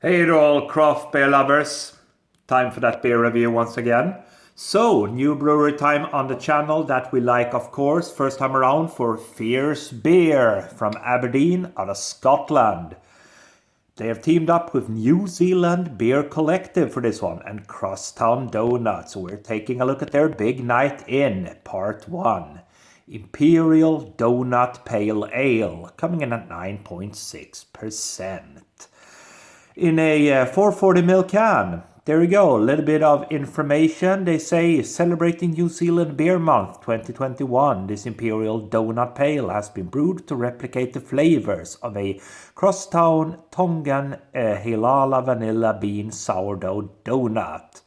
Hey to all craft beer lovers, time for that beer review once again. So, new brewery time on the channel that we like, of course. First time around for Fierce Beer from Aberdeen out of Scotland. They have teamed up with New Zealand Beer Collective for this one and Crosstown Doughnut. So we're taking a look at their Big Night In, Part 1. Imperial Doughnut Pale Ale, coming in at 9.6%. In a 440ml can. There you go, a little bit of information. They say celebrating New Zealand Beer Month 2021. This Imperial Doughnut Pale has been brewed to replicate the flavors of a Crosstown Tongan Hilala Vanilla Bean Sourdough Donut.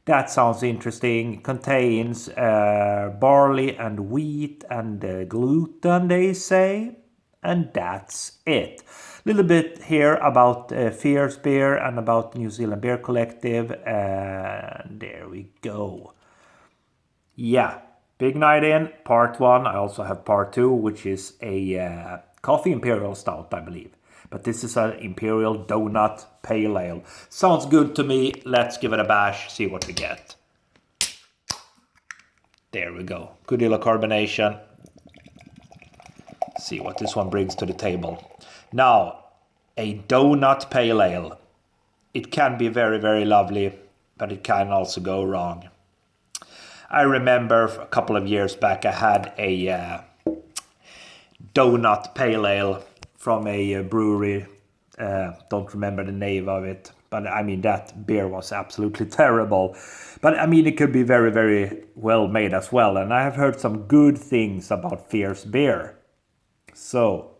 That sounds interesting. Contains barley and wheat and gluten, they say. And that's it. A little bit here about Fierce Beer and about New Zealand Beer Collective. And there we go. Yeah, Big Night In, Part 1. I also have Part 2, which is a coffee Imperial Stout, I believe. But this is an Imperial Doughnut Pale Ale. Sounds good to me. Let's give it a bash, see what we get. There we go. Good deal of carbonation. See what this one brings to the table. Now, a Doughnut Pale Ale. It can be very, very lovely, but it can also go wrong. I remember a couple of years back I had a Doughnut Pale Ale from a brewery. Don't remember the name of it, but I mean that beer was absolutely terrible. But I mean it could be very, very well made as well, and I have heard some good things about Fierce Beer. So,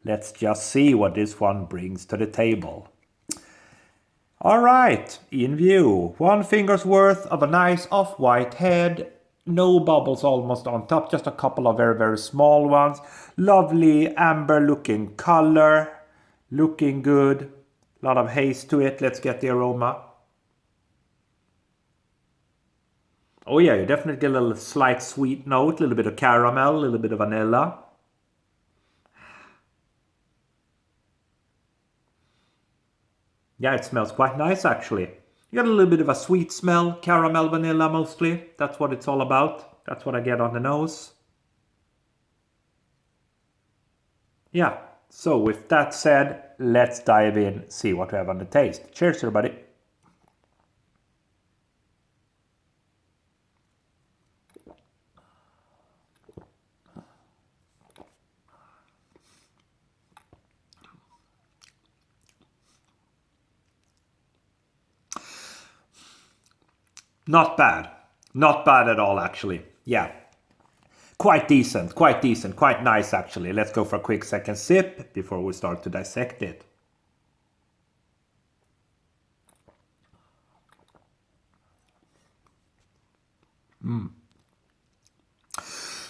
let's just see what this one brings to the table. Alright, in view, 1 finger's worth of a nice off-white head. No bubbles almost on top, just a couple of very, very small ones. Lovely amber looking color, looking good. A lot of haze to it, let's get the aroma. Oh yeah, you definitely get a little slight sweet note, a little bit of caramel, a little bit of vanilla. Yeah, it smells quite nice actually. You got a little bit of a sweet smell, caramel, vanilla mostly. That's what it's all about. That's what I get on the nose. Yeah, so with that said, let's dive in, see what we have on the taste. Cheers everybody. Not bad. Not bad at all, actually. Yeah. Quite decent, quite nice, actually. Let's go for a quick second sip before we start to dissect it.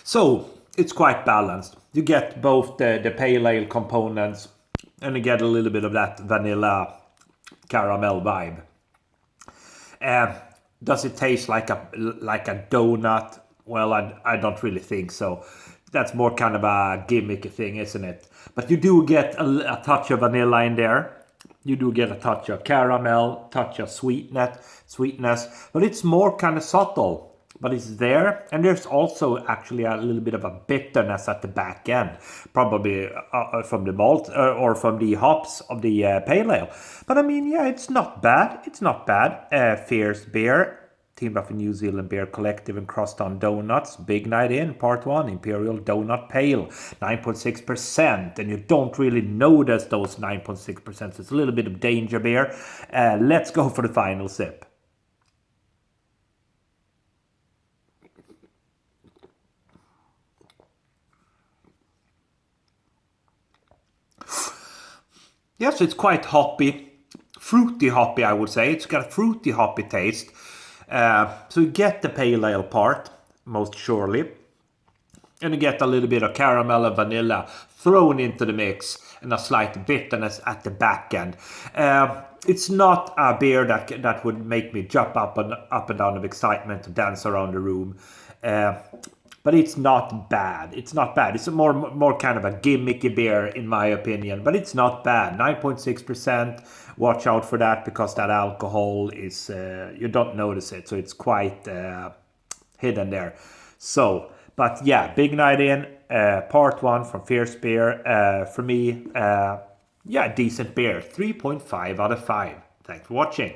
So, it's quite balanced. You get both the pale ale components and you get a little bit of that vanilla caramel vibe. Does it taste like a donut? Well, I don't really think so. That's more kind of a gimmicky thing, isn't it? But you do get a touch of vanilla in there. You do get a touch of caramel, touch of sweetness, but it's more kind of subtle. But it's there, and there's also actually a little bit of a bitterness at the back end, probably from the malt or from the hops of the pale ale. But I mean, yeah, it's not bad. It's not bad. Fierce Beer, teamed up with New Zealand Beer Collective and Crosstown Doughnuts. Big Night In, Part 1, Imperial Doughnut Pale, 9.6%. And you don't really notice those 9.6%. It's a little bit of danger beer. Let's go for the final sip. Yes, it's quite hoppy, fruity hoppy, I would say. It's got a fruity hoppy taste. So you get the pale ale part, most surely. And you get a little bit of caramel and vanilla thrown into the mix and a slight bitterness at the back end. It's not a beer that would make me jump up and down of excitement to dance around the room. but it's not bad. It's not bad. It's a more kind of a gimmicky beer in my opinion, but it's not bad. 9.6%. Watch out for that because that alcohol is you don't notice it, so it's quite hidden there. So, but yeah, big night in, part 1 from Fierce Beer. For me, yeah, decent beer. 3.5 out of 5. Thanks for watching.